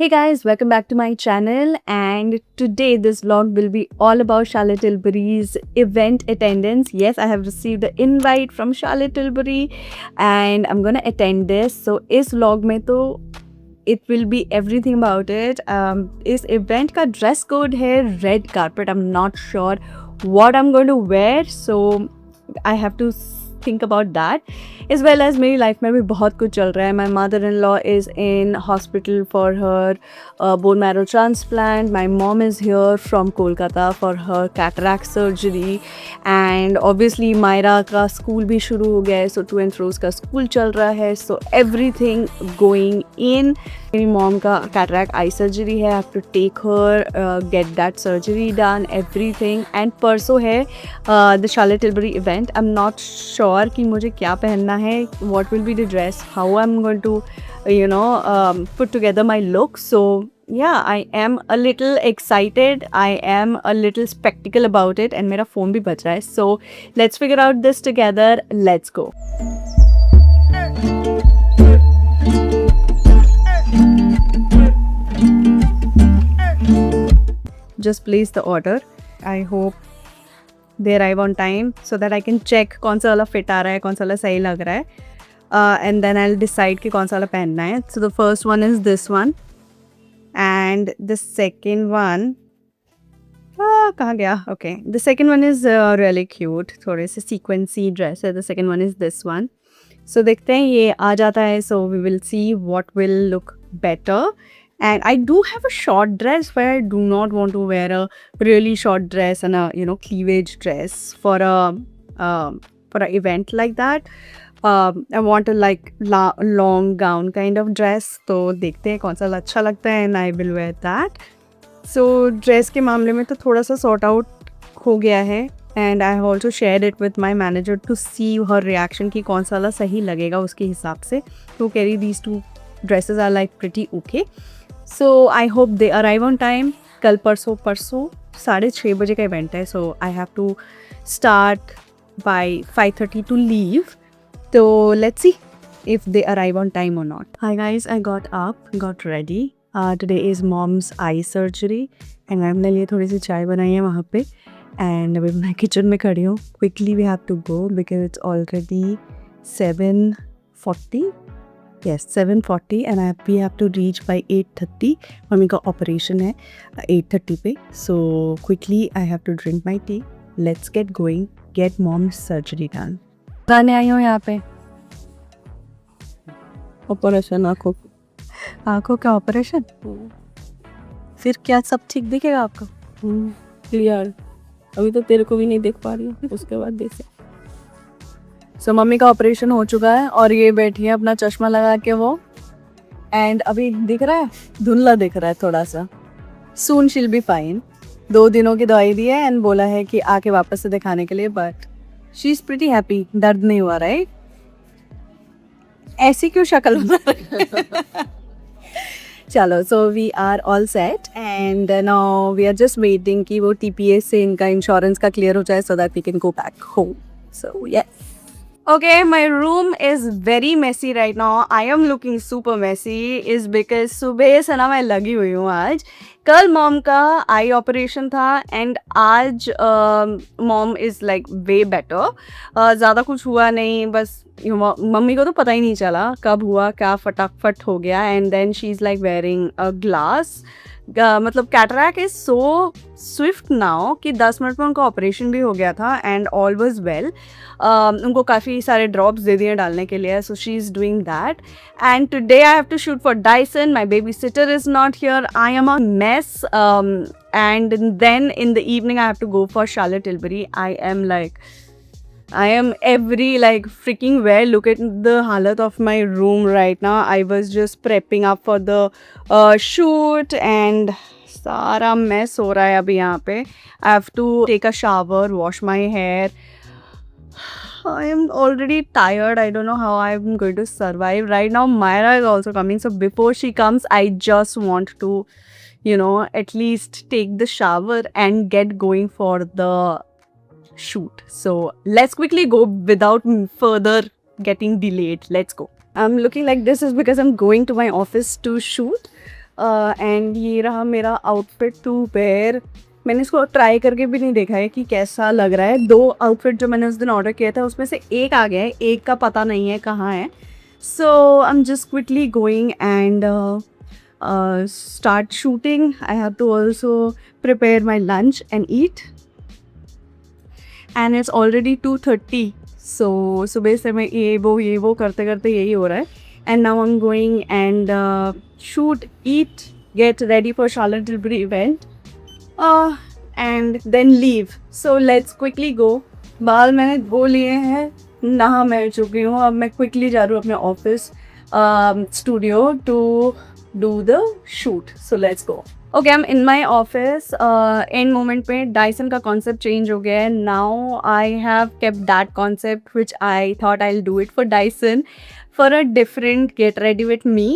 Hey guys, welcome back to my channel, and today this vlog will be all about Charlotte Tilbury's event attendance. Yes, I have received an invite from Charlotte Tilbury and I'm gonna attend this. So इस vlog में तो it will be everything about it. इस event का dress code है red carpet. I'm not sure what I'm going to wear, so I have to think about that. As well as मेरी life में भी बहुत कुछ चल रहा है. My mother-in-law is in hospital for her bone marrow transplant. My mom is here from Kolkata for her cataract surgery. And obviously Myra का school भी शुरू हो गया है, so to and fro का school चल रहा है. So everything going in. मेरी mom का cataract eye surgery है. I have to take her, get that surgery done, everything. And परसों है the Charlotte Tilbury event. I'm not sure कि मुझे क्या पहनना है, what will be the dress, how I'm going to put together my look. So yeah, I am a little excited, I am a little spectacle about it, and मेरा phone भी बज रहा है. So let's figure out this together. Let's go. Just place the order. I hope they arrive on time so that I can check कौन सा वाला fit आ रहा है, कौन सा वाला सही लग रहा है, and then I'll decide कि कौन सा वाला पहनना है. So the first one is this one, and the second one कहाँ गया? Okay, the second one is really cute. थोड़े से sequency dress है. The second one is this one. So देखते हैं ये आ जाता है. So we will see what will look better. And I do have a short dress, but I do not want to wear a really short dress and a cleavage dress for a event like that. I want a long gown kind of dress. तो देखते हैं कौन सा अच्छा लगता है, and I will wear that. So dress के मामले में तो थोड़ा सा sort out हो गया है, and I have also shared it with my manager to see her reaction कि कौन सा वाला सही लगेगा उसके हिसाब से. तो कह रही these two dresses are like pretty okay. So I hope they arrive on time. कल परसों 6:30 बजे का event है, so I have to start by 5:30 to leave. So let's see if they arrive on time or not. Hi guys, I got up, got ready. Today is mom's eye surgery and ma'am ने लिए थोड़ी सी चाय बनाई है वहाँ पे, and अभी मैं किचन में खड़ी हूँ. Quickly we have to go because it's already 7:40. Yes, 7:40 and we have to reach by 8:30. Mummy का ऑपरेशन है 8:30 पे. So quickly I have to drink my tea. Let's get going. Get mom's surgery done. गाने आई हूँ यहाँ पे. Operation आँखों का operation. फिर क्या सब ठीक दिखेगा आपको? क्लियर. अभी तो तेरे को भी नहीं देख पा रही हूँ, उसके बाद देख सकते. So मम्मी का ऑपरेशन हो चुका है और ये बैठी है अपना चश्मा लगा के वो, एंड अभी दिख रहा है, धुंधला दिख रहा है थोड़ा सा. Soon she'll be fine. 2 दिनों की दवाई दी है एंड बोला है कि आके वापस से दिखाने के लिए, but she is pretty happy. दर्द नहीं हुआ, राइट? ऐसी क्यों शक्ल बना रही? चलो, so we are all set and now we are just waiting कि वो TPS से इनका इंश्योरेंस का क्लियर हो जाए so that we can go back home. So yes. Okay, my room is very messy right now. I am looking super messy is because सुबह से ना मैं लगी हुई हूँ आज. कल मॉम का आई ऑपरेशन था एंड आज mom is like way better. ज़्यादा कुछ हुआ नहीं, बस मम्मी को तो पता ही नहीं चला कब हुआ क्या, फटाफट हो गया. And then she is like wearing a glass. मतलब cataract is so swift now कि 10 मिनट में उनका ऑपरेशन भी हो गया था एंड ऑल वाज वेल. उनको काफ़ी सारे ड्रॉप्स दे दिए डालने के लिए, so she is doing that. And today I have to shoot for Dyson. My babysitter is not here. I am a mess. And then in the evening I have to go for Charlotte Tilbury. I am every freaking where. Look at the halat of my room right now. I was just prepping up for the shoot and सारा mess हो रहा है अभी यहाँ पे. I have to take a shower, wash my hair. I am already tired. I don't know how I'm going to survive. Right now Myra is also coming, so before she comes I just want to at least take the shower and get going for the shoot. So let's quickly go without further getting delayed. Let's go. I'm looking like this is because I'm going to my office to shoot. And ये रहा मेरा outfit to where. मैंने इसको try करके भी नहीं देखा है कि कैसा लग रहा है. 2 आउटफिट जो मैंने उस दिन ऑर्डर किया था उसमें से एक आ गया है, एक का पता नहीं है कहाँ है. So I am just quickly going and start shooting. I have to also prepare my lunch and eat. And it's already 2:30. So सुबह से मैं ये वो करते करते यही हो रहा है. And now I'm going and shoot, eat, get ready for Charlotte Tilbury event. And then leave. So let's quickly go. बाल मैंने धो लिए हैं, नहा मैं चुकी हूँ. अब मैं quickly जा रही हूँ अपने office studio to do the shoot. So let's go. Okay, I'm in my office. End moment पे Dyson का concept change हो गया है. Now I have kept that concept which I thought I'll do it for Dyson for a different get ready with me.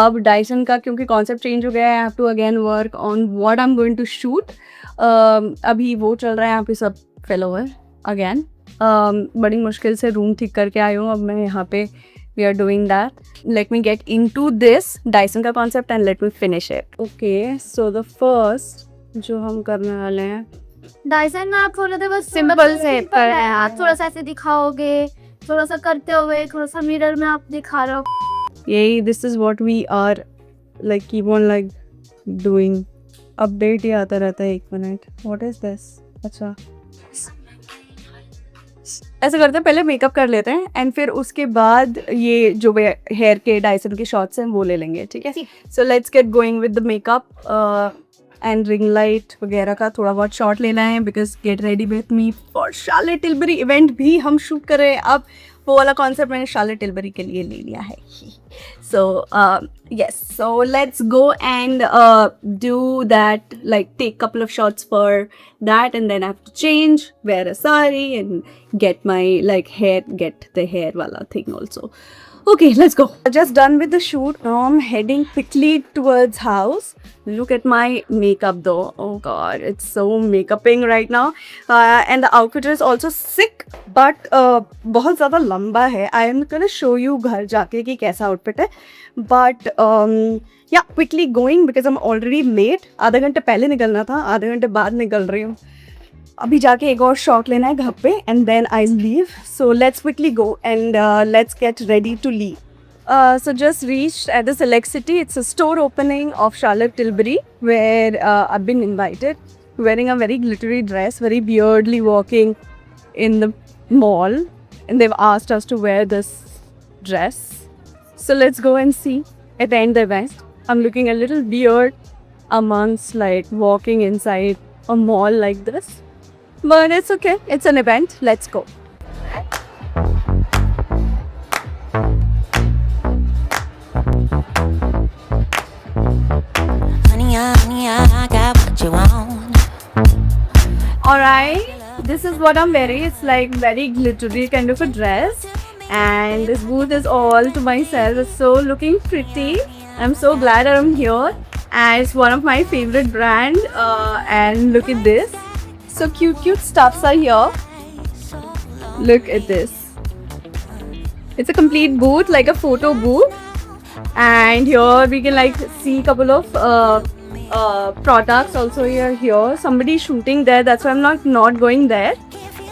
अब Dyson का क्योंकि concept change हो गया है, I have to again work on what I'm going to shoot. अभी वो चल रहा है यहाँ पे सब follower again. बड़ी मुश्किल से रूम ठीक करके आई हूँ. अब मैं यहाँ पे we are doing that. Let me get into this Dyson का concept and let me finish it. Okay, so the first जो हम करने वाले हैं डाइसन में आप थोड़ा सा बस सिंपल से पर है आप थोड़ा सा ऐसे दिखाओगे, थोड़ा सा करते हुए थोड़ा सा मिरर में आप दिखा रहे हो. यही this is what we are like keep on like doing. Update ही आता रहता है 1 मिनट. What is this? अच्छा ऐसा करते हैं, पहले मेकअप कर लेते हैं एंड फिर उसके बाद ये जो हेयर के डायसन के शॉट्स हैं वो ले लेंगे. ठीक है, so let's get going with the makeup and ring light वगैरह का थोड़ा बहुत शॉट लेना है because get ready with me for Charlotte Tilbury event भी हम शूट कर रहे हैं. अब वो वाला कॉन्सेप्ट मैंने शार्लेट टिल्बरी के लिए ले लिया है. So yes, so let's go and do that, like take couple of shots for that and then I have to change, wear a sari and get my like hair, get the hair wala thing also. Okay, let's go. Just done with the shoot. Now I'm heading quickly towards house. Look at my makeup though. Oh god, it's so makeuping right now. And the outfit is also sick, but बहुत ज़्यादा लंबा है. I am gonna show you घर जाके कि कैसा outfit है. But yeah, quickly going because I'm already late. आधा घंटे पहले निकलना था, आधे घंटे बाद निकल रही हूँ. अभी जाके एक और शॉट लेना है घर पे and then I'll leave. So let's quickly go and let's get ready to leave. So just reached at the Select City. It's a store opening of Charlotte Tilbury where I've been invited. Wearing a very glittery dress, very weirdly walking in the mall and they've asked us to wear this dress. So let's go and see at the end the event. I'm looking a little weird amongst like walking inside a mall like this. But it's okay. It's an event. Let's go. Honey, I got what you want. Alright. This is what I'm wearing. It's like very glittery kind of a dress. And this booth is all to myself. It's so looking pretty. I'm so glad I'm here. And it's one of my favorite brand. And look at this. So cute stuffs are here. Look at this. It's a complete booth, like a photo booth. And here we can like see couple of products also here. Somebody shooting there. That's why I'm not going there.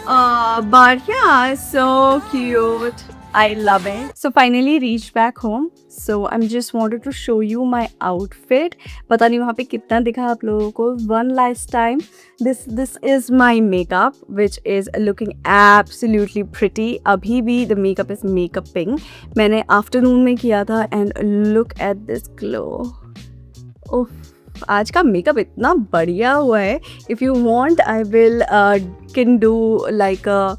But yeah, so cute. I love it. So finally reached back home. So I'm just wanted to show you my outfit. पता नहीं वहाँ पे कितना दिखा आप लोगों को. One last time. This is my makeup, which is looking absolutely pretty. अभी भी the makeup is makeuping. मैंने afternoon में किया था and look at this glow. Oh, आज का मेकअप इतना बढ़िया हुआ है. If you want, I will can do like a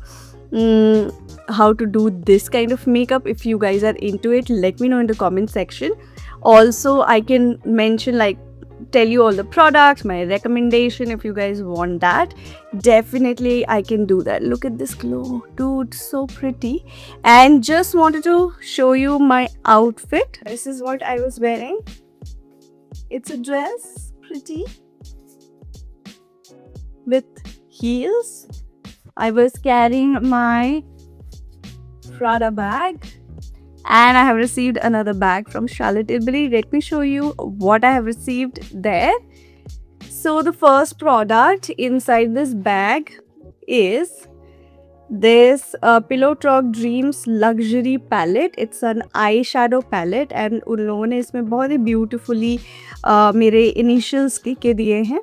how to do this kind of makeup. If you guys are into it, let me know in the comment section. Also, I can mention like tell you all the products, my recommendation if you guys want that. Definitely I can do that. Look at this glow, dude, so pretty. And just wanted to show you my outfit. This is what I was wearing. It's a dress, pretty, with heels. I was carrying my Prada bag And I have received another bag from Charlotte Tilbury. Let me show you what I have received there. So the first product inside this bag is this Pillow Talk Dreams Luxury Palette. It's an eyeshadow palette and उन लोगों ने इसमें बहुत ही beautifully मेरे initials के दिए हैं.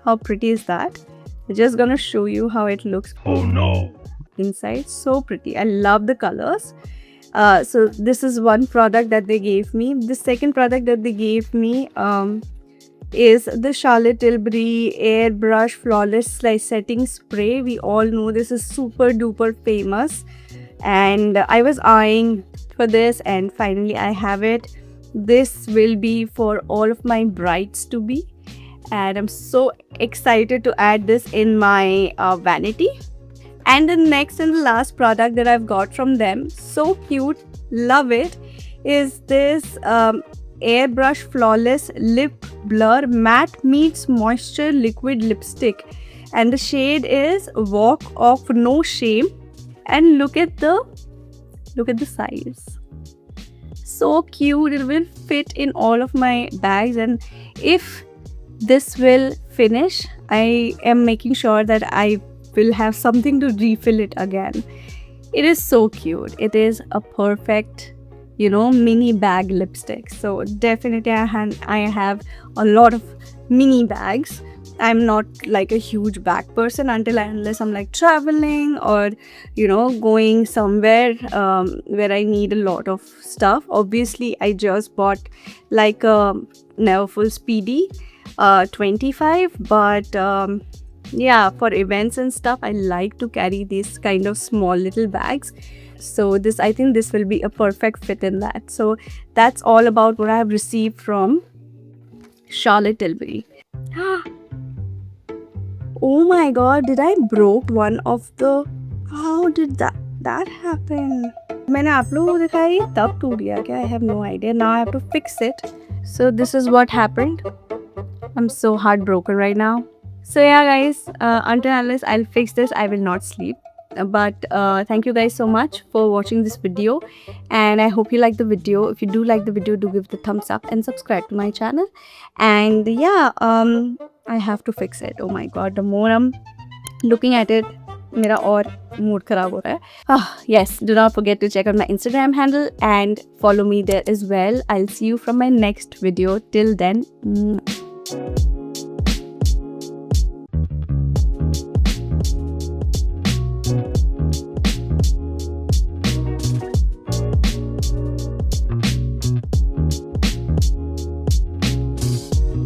How pretty is that? I'm just gonna show you how it looks. Oh no! Inside, so pretty. I love the colors. So this is one product that they gave me. The second product that they gave me is the Charlotte Tilbury Airbrush Flawless Setting Spray. We all know this is super duper famous, and I was eyeing for this, and finally I have it. This will be for all of my brides to be, and I'm so excited to add this in my vanity. And the next and the last product that I've got from them, so cute, love it, is this Airbrush Flawless Lip Blur Matte Meets Moisture Liquid Lipstick, and the shade is Walk of No Shame. And look at the size, so cute. It will fit in all of my bags, and if this will finish, I am making sure that I will have something to refill it again. It is so cute. It is a perfect, mini bag lipstick. So definitely I have a lot of mini bags. I'm not like a huge bag person unless I'm like traveling or going somewhere where I need a lot of stuff. Obviously I just bought like a Neverfull Speedy 25, but yeah, for events and stuff I like to carry these kind of small little bags. So I think this will be a perfect fit in that. So that's all about what I have received from Charlotte Tilbury. Oh my god, did I broke one of the... How did that happen? मैंने आप लोगों को दिखाया तब टूट गया क्या? I have no idea. Now I have to fix it. So this is what happened. I'm so heartbroken right now. So yeah guys, unless I'll fix this, I will not sleep. But thank you guys so much for watching this video, and I hope you like the video. If you do like the video, do give the thumbs up and subscribe to my channel. And yeah, I have to fix it. Oh my god, the more I'm looking at it, मेरा और mood खराब हो रहा है. Yes, do not forget to check out my Instagram handle and follow me there as well. I'll see you from my next video. Till then,